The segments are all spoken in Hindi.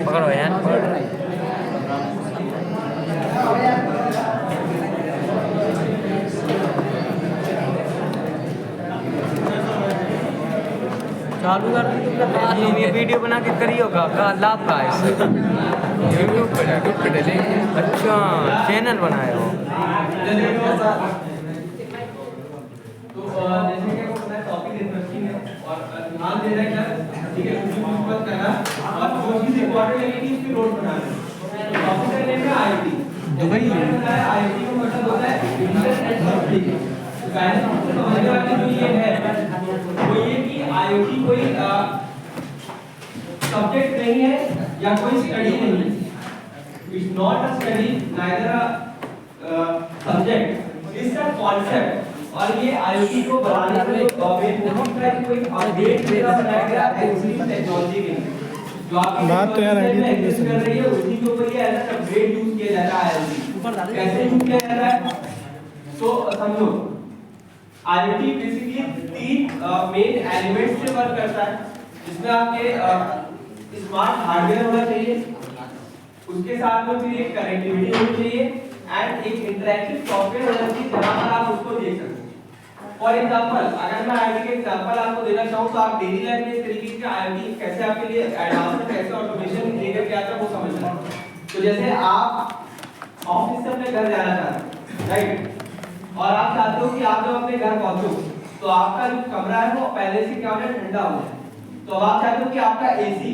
पकड़ो यार, चालू कर ये वीडियो बना के करियो का लाभ का है इससे? यूट्यूब पे डालेंगे। अच्छा, चैनल बनाए हो। दुबई आईआईटी का मतलब होता है इंटरनेशनल। समझने वाली जो ये है वो ये कि आईआईटी कोई सब्जेक्ट नहीं है या कोई स्टडी नहीं है। It's not a study, neither a subject, it's a concept. और ये आईआईटी को बनाने में कोई अपडेट बनाया गया है टेक्नोलॉजी के लिए। जो आपकी बात तो यार आईडी तो यूज कर रही है उसी के ऊपर ये एज अ अपडेट यूज किया जाता है। कैसे यूज किया जाता है तो समझो, आईआईटी बेसिकली 3 मेन एलिमेंट्स से वर्क करता है, जिसमें आपके स्मार्ट हार्डवेयर होना चाहिए, उसके साथ में फिर एक कनेक्टिविटी होनी चाहिए एंड एक इंटरैक्टिव सॉफ्टवेयर होना चाहिए जहां पर आप उसको देख सकते हैं। फॉर एग्जांपल, अगर मैं आईआईटी के एग्जांपल आपको देना चाहूं तो आप डेली लाइफ में इस तरीके के आईआईटी कैसे आपके लिए एडवांस कैसे ऑटोमेशन लेकर के आता है वो समझना है। तो जैसे आप ऑफिस से अपने घर जाना चाहते हैं, राइट, और आप चाहते हो कि आप जब अपने घर पहुंचो तो आपका जो कमरा है वो पहले से क्या हो जाए, ठंडा हो जाए। तो अब आप चाहते हो कि आपका एसी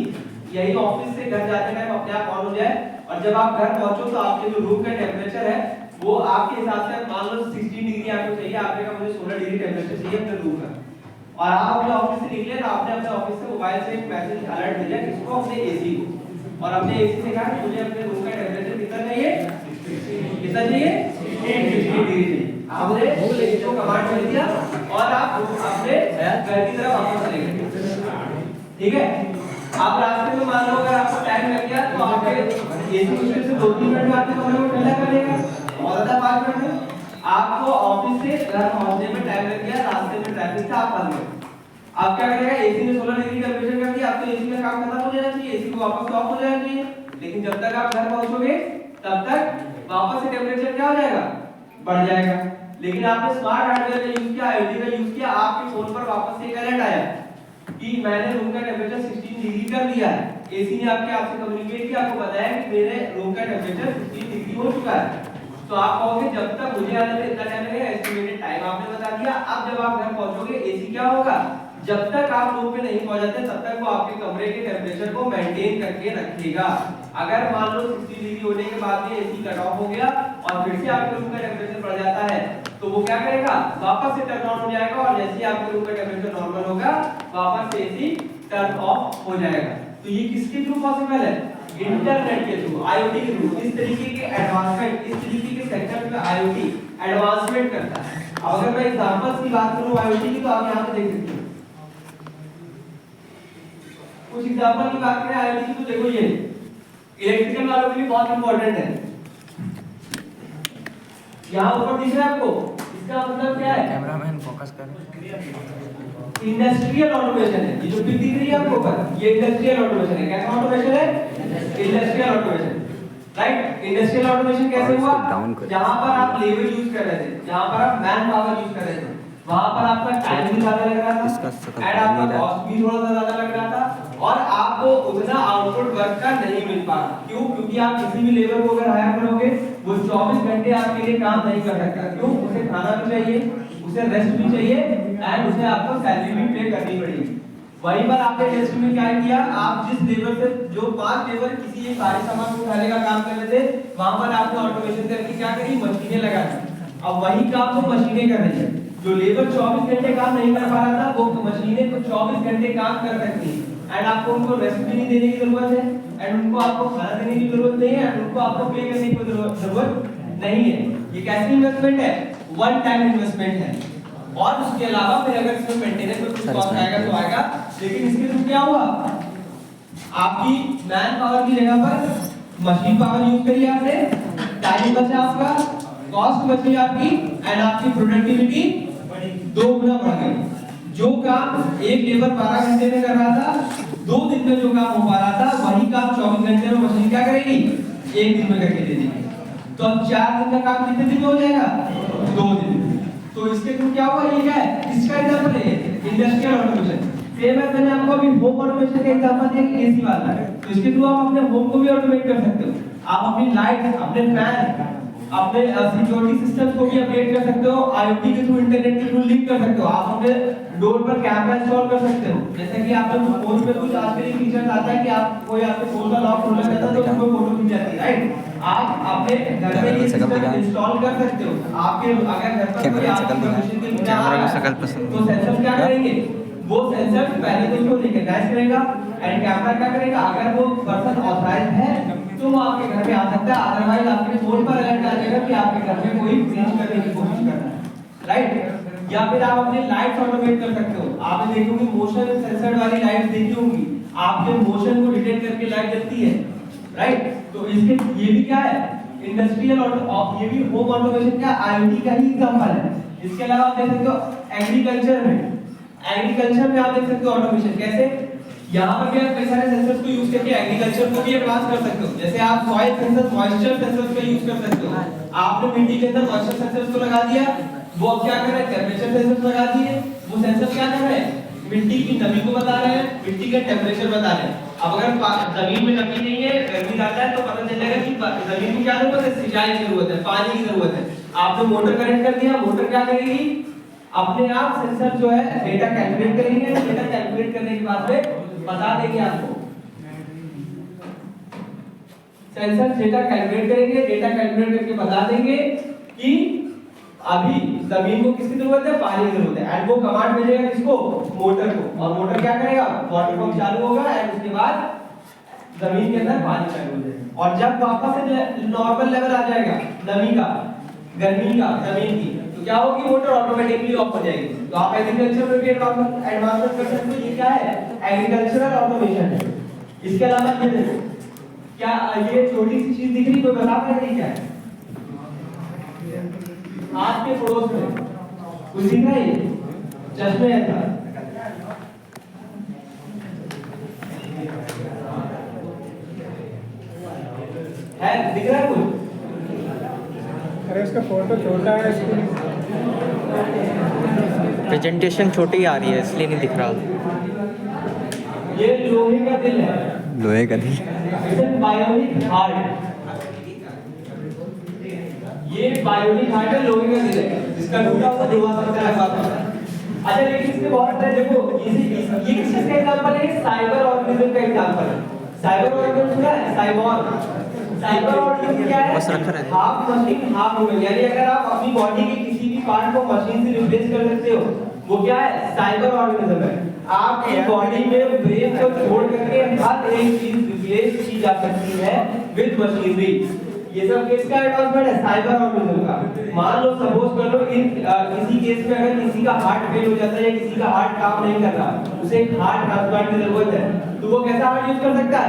यही ऑफिस से घर जाते टाइम अपने आप ऑन हो जाए, और जब आप घर पहुंचो तो आपके जो रूम का टेंपरेचर है वो आपके हिसाब से मान लो 16 डिग्री आपको चाहिए, आपने कहा मुझे 16 डिग्री टेंपरेचर चाहिए अपने रूम का, और आप अपने ऑफिस से निकले तो आपने अपने ऑफिस से मोबाइल से एक मैसेज अलर्ट भेजा किसको, अपने एसी को, और अपने एसी से कहा कि मुझे अपने रूम का टेंपरेचर कितना चाहिए, कितना चाहिए, 60 डिग्री चाहिए। आपने एसी को कमांड कर दिया और आप अपने घर की तरफ वापस चले गए। ठीक है, आप रास्ते में मान लो अगर आपको टाइम लग गया तो आपके एसी मुश्किल से 2-3 मिनट में आपके कमरे को ठंडा कर देगा, और ज्यादा 5 मिनट में। आपको ऑफिस से घर पहुंचने में टाइम लग गया, रास्ते में ट्रैफिक से आप फंस गए, आप क्या करेगा, एसी ने 16 डिग्री टेंपरेचर कर दिया, आपको एसी का काम खत्म हो जाना चाहिए, एसी को वापस ऑफ हो जाना चाहिए, लेकिन जब तक आप घर पहुंचोगे तब तक वापस से टेंपरेचर क्या हो जाएगा, बढ़ जाएगा। लेकिन आपने स्मार्ट हार्डवेयर का यूज किया, आईओटी का यूज किया, आपके फोन पर वापस से एक अलर्ट आया कि मैंने रूम का टेंपरेचर 16 डिग्री कर दिया है, एसी ने आपसे कम्युनिकेट किया, आपको बताया कि मेरे रूम का टेंपरेचर 16 डिग्री हो चुका है। तो आप कहोगे जब तक मुझे आने में इतना टाइम लगेगा, एस्टिमेटेड टाइम आपने बता दिया। अब जब आप घर पहुंचोगे एसी क्या होगा, जब तक आप रूम पे नहीं पहुंच जाते तब तक वो आपके कमरे के टेंपरेचर को मेंटेन करके रखेगा। अगर मान लो 60 डिग्री होने के बाद में एसी कट ऑफ हो गया और फिर से आपके रूम का टेंपरेचर बढ़ जाता है तो वो क्या करेगा, वापस से टर्न ऑन हो जाएगा, और जैसे ही आपके रूम का टेंपरेचर नॉर्मल होगा वापस से एसी टर्न ऑफ हो जाएगा। तो ये किसके थ्रू पॉसिबल है, इंटरनेट के थ्रू, आईओटी के थ्रू। इस तरीके के एडवांसमेंट, इस तरीके के सेक्टर में आईओटी एडवांसमेंट करता है। अब अगर मैं एग्जांपल्स की बात करूं आईओटी की तो आप यहां पे देख सकते हैं कुछ एग्जांपल की बात करें आईओटी की, तो देखो ये इलेक्ट्रिकल वालों के लिए बहुत इंपॉर्टेंट है। यहां ऊपर दिख रहा है आपको, इसका मतलब क्या है, कैमरामैन फोकस कर, इंडस्ट्रियल ऑटोमेशन है। ये जो पिक दिख रही है आपको ऊपर, ये इंडस्ट्रियल ऑटोमेशन है। कैसा ऑटोमेशन है, industrial automation, right. Industrial automation कैसे हुआ, जहां पर आप लेबर यूज कर रहे थे, जहां पर आप मैन पावर यूज कर रहे थे, वहां पर आपका टाइम भी ज्यादा लग रहा था एंड आपका कॉस्ट भी थोड़ा सा ज्यादा लग रहा था, और आपको उतना आउटपुट वर्क का नहीं मिल पा रहा। क्यों, क्योंकि आप किसी भी लेबर को अगर हायर करोगे वो 24 घंटे आपके लिए काम नहीं कर सकता। क्यों, उसे खाना भी चाहिए, उसे रेस्ट भी चाहिए एंड उसे आपको सैलरी भी पे करनी पड़ेगी। वहीं पर आपने टेस्ट में क्या किया, आप जिस लेबर से जो 5 लेबर किसी एक भारी सामान को उठाने का काम कर रहे थे, वहां पर आपने ऑटोमेशन करके क्या करी, मशीनें लगा दी। अब वही काम वो मशीनें कर रही है। जो लेबर 24 घंटे काम नहीं कर पा रहा था वो मशीनें तो 24 घंटे काम कर सकती है, एंड आपको उनको रेस्ट भी नहीं देने की जरूरत है, एंड उनको आपको खाना देने की जरूरत नहीं है, एंड उनको आपको पे करने की जरूरत नहीं है। ये कैसी इन्वेस्टमेंट है, वन टाइम इन्वेस्टमेंट है। और उसके अलावा फिर अगर इसमें मेंटेनेंस में कुछ कॉस्ट आएगा तो आएगा, लेकिन इसके थ्रू क्या हुआ, आपकी मैन पावर की जगह पर मशीन पावर यूज करी आपने, टाइम बचा आपका, कॉस्ट बची आपकी, एंड आपकी प्रोडक्टिविटी 2 गुना बढ़ गई। जो काम एक लेबर 12 घंटे में कर रहा था, 2 दिन में जो काम हो पा रहा था, वही काम 24 घंटे में मशीन क्या करेगी, 1 दिन में करके दे देगी। तो अब 4 दिन का काम कितने दिन में हो जाएगा, 2 दिन। तो इसके थ्रू क्या हुआ, ये क्या है, इसका एग्जांपल है इंडस्ट्रियल ऑटोमेशन। सेम है, मैंने आपको अभी होम ऑटोमेशन का एग्जांपल दिया, एसी वाला। तो इसके थ्रू आप अपने होम को भी ऑटोमेट कर सकते हो। आप अपनी लाइट, अपने फैन, अपने सिक्योरिटी सिस्टम्स को भी अपडेट कर सकते हो, आईओटी के थ्रू, इंटरनेट के थ्रू लिंक कर सकते हो। आप अपने डोर पर कैमरा इंस्टॉल कर सकते हो। जैसे कि आपके फोन पे कुछ आजकल फीचर्स आता है कि आप कोई आपके फोन का लॉक खोलना चाहता है तो उसको फोटो खींच जाती है, राइट। आप अपने घर में ये सिस्टम इंस्टॉल कर सकते हो। आपके अगर घर पर कोई आपकी परमिशन के बिना आ रहा है तो सेंसर क्या करेंगे, वो सेंसर पहले तो उसको रिकॉग्नाइज करेगा एंड कैमरा क्या करेगा, अगर वो पर्सन ऑथराइज्ड है तो वो आपके घर में आ सकता है, अदरवाइज आपके फोन पर अलर्ट आ जाएगा कि आपके घर में कोई ब्रीच करने की कोशिश कर रहा है, राइट। या फिर आप अपनी लाइट्स ऑटोमेट कर सकते हो। आपने देखी होंगी मोशन सेंसर वाली लाइट देखी होंगी, आपके मोशन को डिटेक्ट करके लाइट जलती है, राइट। तो इसके ये भी क्या है, इंडस्ट्रियल और ये भी होम ऑटोमेशन का आईओटी का ही एग्जांपल है। इसके अलावा आप देख सकते हो एग्रीकल्चर में आप देख सकते हो ऑटोमेशन कैसे, यहाँ पर भी आप कई सारे सेंसर्स को यूज करके एग्रीकल्चर को भी एडवांस कर सकते हो। जैसे आप सॉइल सेंसर, मॉइस्चर सेंसर्स का यूज कर सकते हो। आपने मिट्टी के अंदर मॉइस्चर सेंसर्स को लगा दिया, वो अब क्या कर रहे हैं, टेम्परेचर सेंसर्स लगा दिए। वो सेंसर क्या कर रहे हैं, मिट्टी की नमी को बता रहे हैं, मिट्टी का टेम्परेचर बता रहे हैं। अब अगर जमीन में नमी नहीं है, गर्मी ज्यादा है, तो पता चल जाएगा कि जमीन को क्या जरूरत है, सिंचाई की जरूरत है, पानी की जरूरत है। आपने मोटर कनेक्ट कर दिया, मोटर क्या करेगी, अपने आप सेंसर जो है डेटा कैलकुलेट करेंगे। डेटा कैलकुलेट करने के बाद में बता देंगे आपको, सेंसर डेटा कैलकुलेट करेंगे, डेटा कैलकुलेट करके बता देंगे कि अभी जमीन को किसकी जरूरत है, पानी की जरूरत है। एंड वो कमांड भेजेगा किसको, मोटर को, और मोटर क्या करेगा, वाटर पंप चालू होगा एंड उसके बाद जमीन के अंदर पानी चालू हो जाएगा। और जब वापस से नॉर्मल लेवल आ जाएगा नमी का, गर्मी का, जमीन की, तो क्या होगी, मोटर ऑटोमेटिकली ऑफ हो जाएगी। तो आप एग्रीकल्चर में भी एडवांसमेंट कर सकते हो। ये क्या है, एग्रीकल्चरल ऑटोमेशन है। इसके अलावा ये देखो, क्या ये छोटी सी चीज दिख रही, कोई बता पाएगा क्या है, आपके पड़ोस में कुछ दिख रहा है, चश्मे ऐसा है, दिख रहा है कुछ, अरे इसका फोटो छोटा है, प्रेजेंटेशन छोटी आ रही है इसलिए नहीं दिख रहा। ये लोहे का दिल है, लोहे का दिल, बायोनिक हार्ट। ये बायोनिक हार्ट है, लोहे का दिल है, जिसका टूटा हुआ लोहा सबसे लगा होता है। अच्छा, लेकिन इसके बहुत सारे देखो, ये किस चीज का एग्जांपल है, साइबर ऑर्गेनिज्म का एग्जांपल है। साइबर ऑर्गेनिज्म सुना है, साइबर ऑर्गेनिज्म क्या है, हाफ मशीन हाफ ह्यूमन। यानी अगर आप अपनी बॉडी के किसी भी पार्ट को मशीन से रिप्लेस कर सकते हो, वो क्या है, साइबर ऑर्गेनिज्म है। आपकी बॉडी में ब्रेन को छोड़ करके हर एक चीज रिप्लेस की जा सकती है विद मशीनरी। ये सब किसका एडवांसमेंट है, साइबर ऑर्गेनिज्म का। मान लो सपोज कर लो किसी केस में अगर किसी का हार्ट फेल हो जाता है या किसी का हार्ट काम नहीं कर रहा, उसे एक हार्ट ट्रांसप्लांट की जरूरत है, तो वो कैसा हार्ट यूज कर सकता है,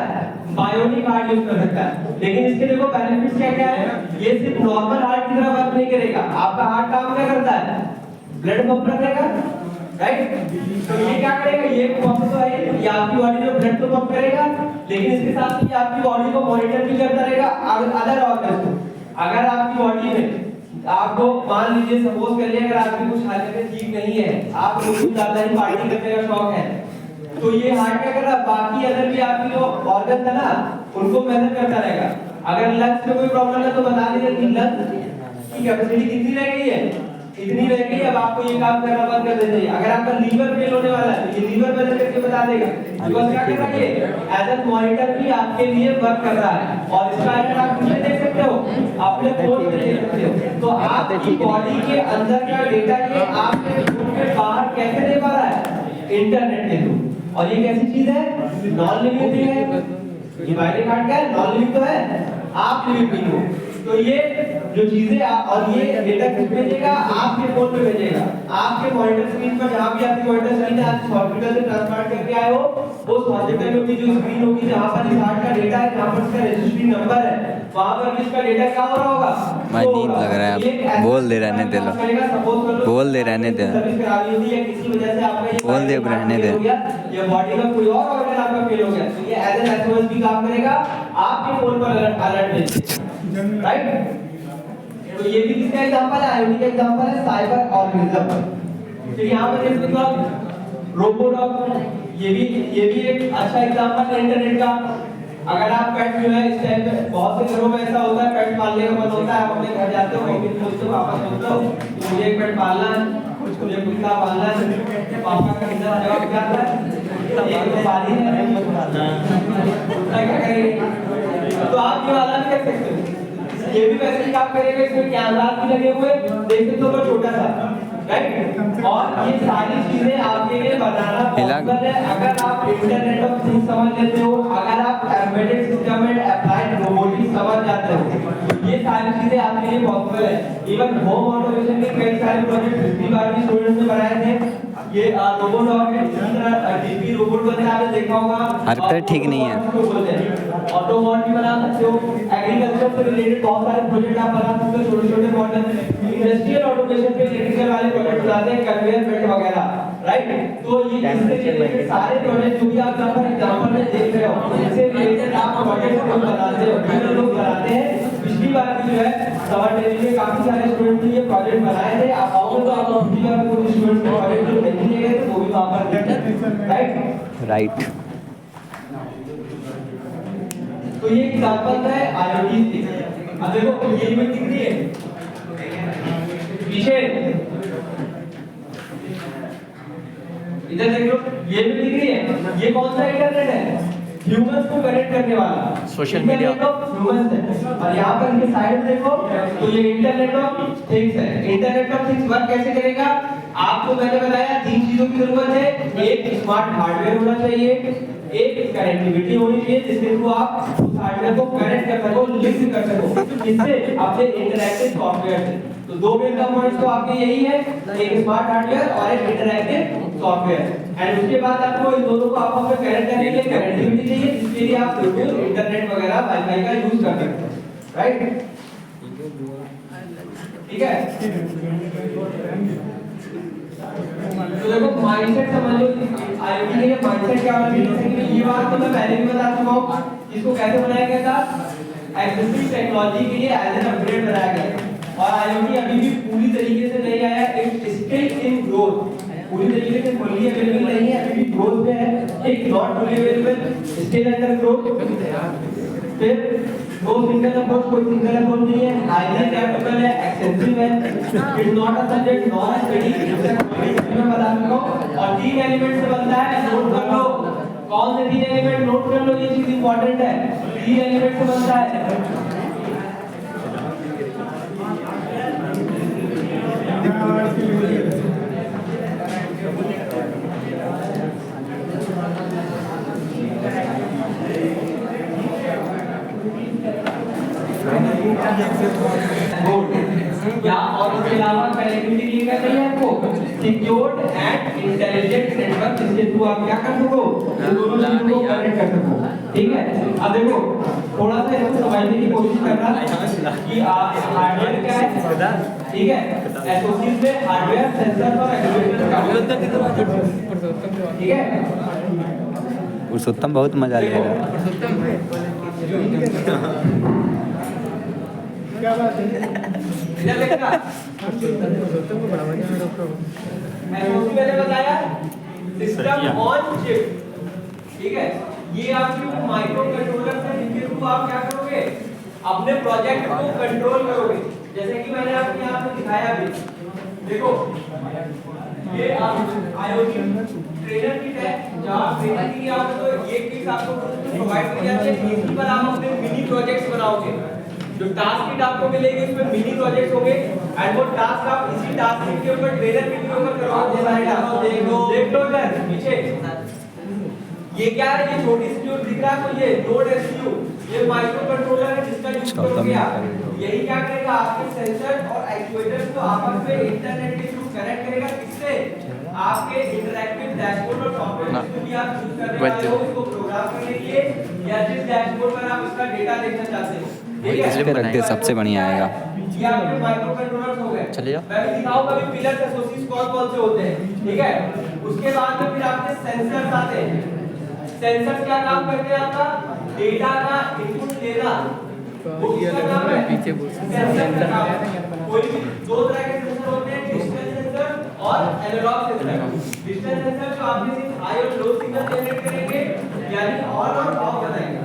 बायोनिक हार्ट यूज कर सकता है। लेकिन इसके देखो बेनिफिट्स क्या क्या है, ये सिर्फ नॉर्मल हार्ट की तरह वर्क नहीं करेगा। आपका हार्ट काम क्या करता है, ब्लड पंप करेगा, राइट। तो ये क्या करेगा, ये प्रोसेस है, ये आपकी बॉडी में ब्लड तो पंप करेगा, लेकिन इसके साथ ही आपकी बॉडी को मॉनिटर भी करता रहेगा अदर ऑर्गन्स को। अगर आपकी बॉडी में आपको मान लीजिए सपोज कर लिया, अगर आपकी कुछ हालत ठीक नहीं है, आपको कुछ ज्यादा ही पार्टी करने का शौक है, तो ये हार्ट क्या कर रहा है, बाकी अदर भी आपकी जो ऑर्गन है ना, उनको मेजर करता रहेगा। अगर लंग्स में कोई प्रॉब्लम है तो बता दीजिए कि लंग्स की कैपेसिटी कितनी रह गई है, इतनी रह गई, अब आपको ये काम करना बंद कर देना चाहिए। अगर आपका लीवर फेल होने वाला है तो ये लीवर मेजर करके बता देगा। बिकॉज़ क्या कर रहा है, ये एज अ मॉनिटर भी आपके लिए वर्क कर रहा है। और इसका अगर आप किससे देख सकते हो, अपने फोन में देख सकते हो। तो आपकी बॉडी के अंदर का डेटा ये आपके फोन के बाहर कैसे दे पा रहा है, इंटरनेट के थ्रू। और ये कैसी चीज है, नॉन लिविंग थिंग है। ये बायोनिक हार्ट क्या है, नॉन लिविंग तो है, आप लिविंग बीइंग हो। तो ये जो चीजें और ये डेटा किस भेजेगा, आपके फोन पे भेजेगा, आपके मॉनिटर स्क्रीन पर जहां भी आपकी मॉनिटर स्क्रीन है, आप हॉस्पिटल से ट्रांसफर करके आए हो, उस हॉस्पिटल में भी जो स्क्रीन होगी जहां पर रिचार्ज का डेटा है, जहां पर उसका रजिस्ट्री नंबर है, वहां पर भी इसका डेटा क्या हो रहा होगा। भाई नींद लग रहा है, बोल दे रहने दे लो, बोल दे रहने दे, सर्विस करा दी होगी या किसी वजह से आपका ये बोल दे रहने दे, या बॉडी का कोई और ऑर्गन आपका फेल हो गया, तो ये एज एन एसओएस भी काम करेगा, आपके फोन पर अलर्ट भेजेगा, राइट। तो ये भी किसका एग्जांपल है, आईओटी का एग्जांपल है, साइबर ऑर्गेनिज्म। तो यहां पर देखो आप रोबोडॉग, ये भी एक अच्छा एग्जांपल है इंटरनेट का। अगर आप पेट जो है इस टाइम पे बहुत से घरों में ऐसा होता है, पेट पालने का मन होता है, आप अपने घर जाते हो, मम्मी बोलते हो, पापा बोलते हो कि मुझे एक पेट पालना है, मुझे कुत्ता पालना है, पापा का सीधा जवाब क्या आता है, एक तो पाली है, कुत्ता क्या करेंगे। तो आप ये वाला भी कर सकते हो, ये भी वैसे ही काम करेगा, इसमें कैमरा भी लगे हुए, देख सकते हो छोटा सा, राइट। और ये सारी चीजें आपके लिए बनाना पॉसिबल है अगर आप इंटरनेट ऑफ थिंग्स समझ लेते हो, अगर आप embedded system and applied robotics समझ जाते हो, ये सारी चीजें आपके लिए पॉसिबल है। इवन होम ऑटोमेशन के कई सारे प्रोजेक्ट 12वीं स्टूडेंट्स ने बनाए थे। ये रोबोडॉग है, इसी तरह डीपी रोबोट वगैरह आपने देखा होगा, हरकत ठीक नहीं है, ऑटोमॉड भी बना सकते हो, एग्रीकल्चर से रिलेटेड बहुत सारे प्रोजेक्ट आप बना सकते हो, छोटे-छोटे मॉडल, इंडस्ट्रियल ऑटोमेशन पे इलेक्ट्रिकल वाले प्रोजेक्ट बनाते हैं, कन्वेयर बेल्ट वगैरह, राइट। तो ये इससे रिलेटेड सारे प्रोजेक्ट जो भी आप यहाँ पर एग्जांपल में देख रहे हो, इससे रिलेटेड आप प्रोजेक्ट को बनाते हो, जो लोग बनाते हैं। पिछली बार भी जो है समर ट्रेनिंग में काफी सारे स्टूडेंट्स ने ये प्रोजेक्ट बनाए थे, आप आओगे तो आपको पिछली बार कोई स्टूडेंट्स ने प्रोजेक्ट जो नहीं लिए गए थे वो भी वहां पर देखें, राइट। तो ये एग्जांपल है आईओटी से। अब देखो ये इमेज दिख रही है पीछे, इधर देख लो, ये भी दिख रही है, ये कौन सा इंटरनेट है, ह्यूमंस को कनेक्ट करने वाला सोशल मीडिया ह्यूमंस है। और यहाँ पर इनके साइड देखो तो ये इंटरनेट ऑफ थिंग्स है। इंटरनेट ऑफ थिंग्स वर्क कैसे करेगा, आपको मैंने बताया 3 चीजों की जरूरत है, एक स्मार्ट हार्डवेयर होना चाहिए, एक कनेक्टिविटी होनी चाहिए जिससे थ्रू आप उस हार्डवेयर को कनेक्ट कर सको, लिंक कर सको इससे अपने इंटरैक्टिव सॉफ्टवेयर से। तो दो मेन कंपोनेंट्स तो आपके यही है, एक स्मार्ट हार्डवेयर और एक इंटरैक्टिव सॉफ्टवेयर। एंड उसके बाद आपको इन दोनों को आपस में कनेक्ट करने के लिए कनेक्टिविटी चाहिए, जिसके लिए आप ब्लूटूथ, इंटरनेट वगैरह वाईफाई का यूज कर सकते हैं, राइट। ठीक है, तो देखो माइंडसेट समझ लो, आईओटी के लिए माइंडसेट क्या होना चाहिए, ये बात तो मैं पहले भी बता चुका हूं। इसको कैसे बनाया गया था, एग्जिस्टिंग टेक्नोलॉजी के लिए एज एन अपग्रेड बनाया गया। और आईओटी अभी भी पूरी तरीके से नहीं आया, इट्स स्टिल इन ग्रोथ, पूरी तरीके से फुल्ली अवेलेबल नहीं है, अभी भी ग्रोथ में है, एक not fully available, still under growth. फिर दो सिंगल अप्रोच, कोई सिंगल अप्रोच नहीं है, हाईली प्रैक्टिकल है, एक्सटेंसिव है, it's not a subject not a study, मैं बता चुका हूं। और 3 एलिमेंट से बनता है, नोट कर लो कौन से 3 एलिमेंट, नोट कर लो, ये चीज इंपॉर्टेंट है। 3 एलिमेंट से बनता है, या और उसके अलावा कनेक्टिविटी लिए क्या चाहिए आपको, सिक्योर्ड एंड इंटेलिजेंट नेटवर्क, जिसके थ्रू आप क्या कर सको, दोनों चीजों को कनेक्ट कर सको। ठीक है, अब देखो थोड़ा सा इसको समझने की कोशिश करना कि हार्डवेयर क्या है। ठीक है, एसओसी में हार्डवेयर, सेंसर और एक्चुएटर का ठीक है। पुरुषोत्तम बहुत मजा ले रहा है, क्या बात है, इधर देखना, एसओसी मैंने बताया सिस्टम ऑन चिप। ठीक है, ये आपके माइक्रो कंट्रोलर है जिनके थ्रू आप क्या करोगे, अपने प्रोजेक्ट को कंट्रोल करोगे। जैसे कि मैंने आपको यहाँ पे दिखाया भी, देखो ये आप आईओटी ट्रेनर किट है, जहाँ ट्रेनर की आपको ये किट आपको प्रोवाइड की जाती है, इसी पर आप अपने मिनी प्रोजेक्ट्स बनाओगे। जो टास्क किट आपको मिलेगी उसमें मिनी प्रोजेक्ट्स होंगे, एंड वो टास्क आप इसी टास्क किट के ऊपर ट्रेनर किट के ऊपर करोगे। देख लो इधर पीछे, ये क्या है, ये छोटी सी जो दिख रहा है आपको, ये नोड एसयू, ये माइक्रो कंट्रोलर है जिसका यूज करोगे आप। यही क्या करेगा, आपके सेंसर और एक्चुएटर्स को आपस में इंटरनेट के थ्रू कनेक्ट करेगा। किससे? आपके इंटरैक्टिव डैशबोर्ड और सॉफ्टवेयर जो भी आप यूज कर रहे हो उसको प्रोग्राम करने के लिए, या जिस डैशबोर्ड पर आप उसका डेटा देखना चाहते हो। ठीक है, इस पे रख दे, सबसे बढ़िया आएगा। ये आपके माइक्रो कंट्रोलर्स हो गए। चले जाओ। मैं भी दिखाऊंगा अभी पिलर्स एसोसिएट्स कौन से होते हैं। ठीक है, उसके बाद में फिर आपके सेंसर्स आते हैं। सेंसर क्या काम करते हैं? आपका डेटा का इनपुट लेना, वो किसका काम है? पीछे सेंसर का काम। कोई भी दो तरह के सेंसर होते हैं, डिजिटल सेंसर और एनालॉग सेंसर। डिजिटल सेंसर जो आपके सिर्फ हाई और लो सिग्नल जनरेट करेंगे, यानी ऑन और ऑफ बताएंगे,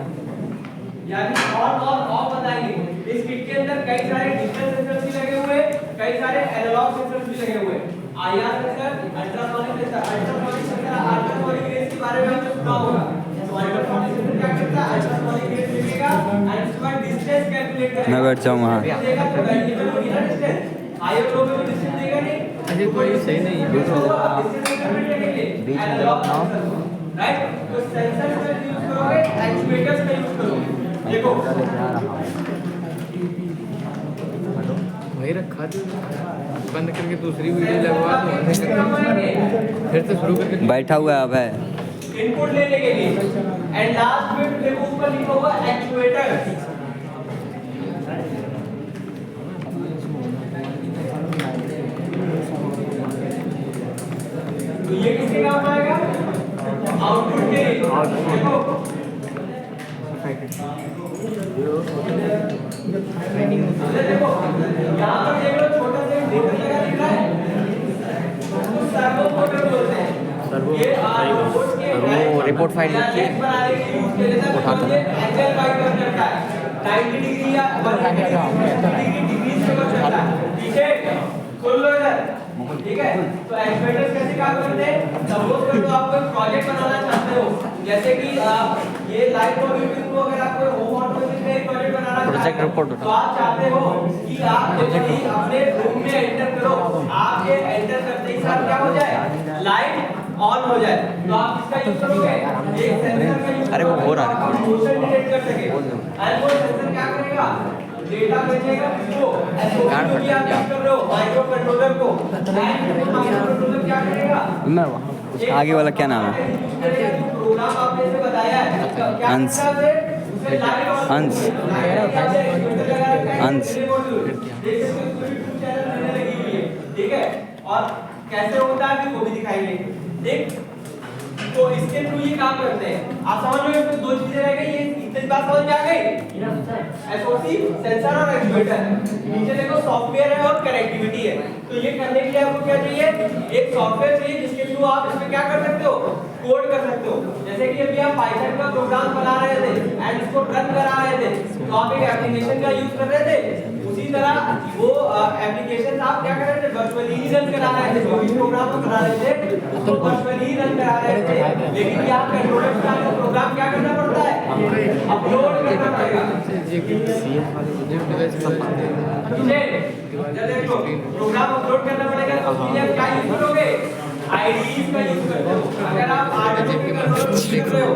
यानी ऑन और ऑफ बताएंगे। इस किट के अंदर कई सारे डिजिटल सेंसर भी लगे हुए हैं, कई सारे एनालॉग सेंसर भी लगे हुए हैं। IR sensor, ultrasonic sensor, ultrasonic rays के बारे में आपने सुना होगा। तो अल्ट्रासोनिक सेंसर क्या करता है? अल्ट्रासोनिक रेस लेगा एंड उसके बाद डिस्टेंस कैलकुलेट करेगा। मैं बैठ जाऊँ वहाँ। देगा तो वेरिएबल होगी ना डिस्टेंस। हायर लो में डिस्टेंस देगा नहीं। अरे कोई सही नहीं है। डिस्टेंस कैलकुलेट करेंगे एनालॉग सेंसर, राइट? तो सेंसर में यूज करोगे, एक्चुएटर्स में यूज करोगे। देखो वही रखा दो, बंद करके दूसरी वीडियो लगवा दो, फिर से शुरू करके बैठा हुआ है अब है। इनपुट लेने के लिए। एंड लास्ट में देखो ऊपर लिखा हुआ एक्चुएटर। तो ये किसके काम आएगा? आउटपुट के लिए। देखो देखो यहाँ पर देख लो, छोटा सा मोटर लगा दिख रहा है, उसको सर्वो मोटर बोलते हैं। ये रोबोट के रिपोर्ट फाइल बनाने के यूज किया जाता है। ये एंगल बाय करता है 90 डिग्री या 180 डिग्री से करता है। ठीक है, सुन लो इधर। ठीक है, तो एक्चुएटर्स कैसे काम करते हैं? सपोज करो आप कोई प्रोजेक्ट बनाना चाहते हो, जैसे कि ये लाइट मॉनिटरिंग को अगर आप कोई होम ऑटोमेशन का एक प्रोजेक्ट बनाना प्रोजेक्ट चाहते हो, रिपोर्ट तो आप चाहते हो कि आप जब भी अपने रूम में एंटर करो, आप ये एंटर करते ही साथ क्या हो जाए? लाइट ऑन हो जाए। तो आप इसका यूज करोगे, एक सेंसर का यूज। अरे वो हो रहा है, मोशन डिटेक्ट कर सके। एंड वो सेंसर क्या करेगा? डेटा भेजेगा किसको? एसओसी जो भी आप यूज कर रहे हो, माइक्रो कंट्रोलर को। एंड माइक्रो कंट्रोलर क्या करेगा? मैं वहाँ, उसका आगे वाला क्या नाम है? प्रोग्राम आपने से बताया है, क्या अंश। उसे लाइट ऑन अंश। अंश। ठीक है, और कैसे होता है वो भी दिखाएंगे। ठीक, तो इसके थ्रू ये काम करते हैं। आप समझ रहे हो, इसमें दो चीजें रह गई। ये इतनी बात समझ में आ गई? एसओसी, सेंसर और एक्चुएटर। नीचे देखो सॉफ्टवेयर है और कनेक्टिविटी है। तो ये करने के लिए आपको क्या चाहिए? एक सॉफ्टवेयर चाहिए जिसके थ्रू आप इसमें क्या कर सकते हो? कोड कर सकते हो। जैसे कि अभी आप पाइथन का प्रोग्राम बना रहे थे एंड इसको रन करा रहे थे, तो आप एक एप्लीकेशन का यूज कर रहे थे। उसी तरह वो एप्लीकेशन आप क्या कर रहे थे? वर्चुअली ही रन करा रहे थे। जो भी प्रोग्राम को करा रहे थे उसको वर्चुअली ही रन करा रहे थे। लेकिन यहाँ कंट्रोलर का प्रोग्राम क्या करना पड़ता है? अपलोड करना पड़ेगा। देख लो, प्रोग्राम अपलोड करना पड़ेगा। तो उसके लिए आप क्या यूज करोगे? आईडीज का यूज करते हो। अगर आप आर्डिनो के कंट्रोलर सीख रहे हो,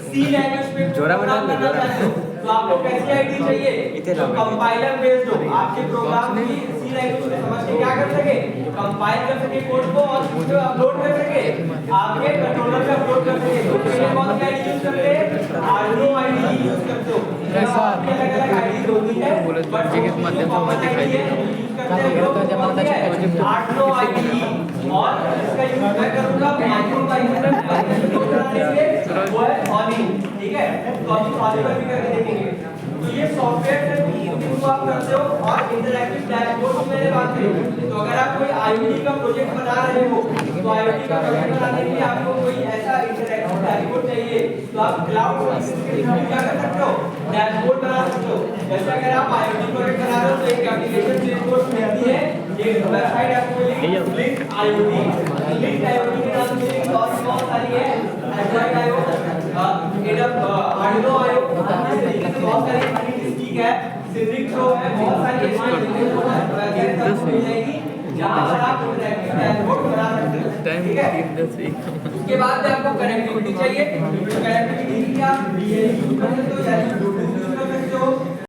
सी लैंग्वेज में प्रोग्राम करना चाहते हो, तो आपको कैसी आईडी चाहिए? जो कंपाइलर बेस्ड हो, आपके प्रोग्राम की सी लैंग्वेज में समझ के क्या कर सके? कंपाइल कर सके कोड को और उसको अपलोड कर सके, आपके कंट्रोलर पे अपलोड कर सके। तो उसके लिए कौन सी आईडी यूज करते हैं? आर्डिनो आईडी यूज करते हो। अलग-अलग आईडी होती है, बट के माध्यम से हमें दिखाई दे आर्डिनो आईडी। और इसका यूज मैं करूंगा माइक्रो पाइथन वो है ऑली। ठीक है, तो अभी ऑली पर भी करके देखेंगे। तो ये सॉफ्टवेयर से आप करते हो और इंटरैक्टिव डैशबोर्ड की मैंने बात की। तो अगर आप कोई आईओटी का प्रोजेक्ट बना रहे हो, तो आईओटी का प्रोजेक्ट बनाने के लिए आपको कोई ऐसा इंटरैक्टिव डैशबोर्ड चाहिए, तो आप क्लाउड सर्विसेज के थ्रू क्या कर सकते हो? डैशबोर्ड बना सकते हो। जैसे अगर आप आईओटी प्रोजेक्ट बना रहे हो तो एक एप्लीकेशन डैशबोर्ड मिलती है, एक वेबसाइट आपको मिलेगी लिंक आईओटी। लिंक आईओटी के नाम से बहुत सारी है, एंड्रॉइड आईओ, आर्डिनो आईओ, बहुत सारी ठीक है, सिविक प्रो है, बहुत सारी ऐसी मिल जाएगी जहां पर आप इंटरैक्टिव डैशबोर्ड बना सकते हो। ठीक है? उसके बाद में आपको कनेक्टिविटी चाहिए, कनेक्टिविटी की आप यूज कर सकते हो, यानी ब्लूटूथ यूज कर सकते हो,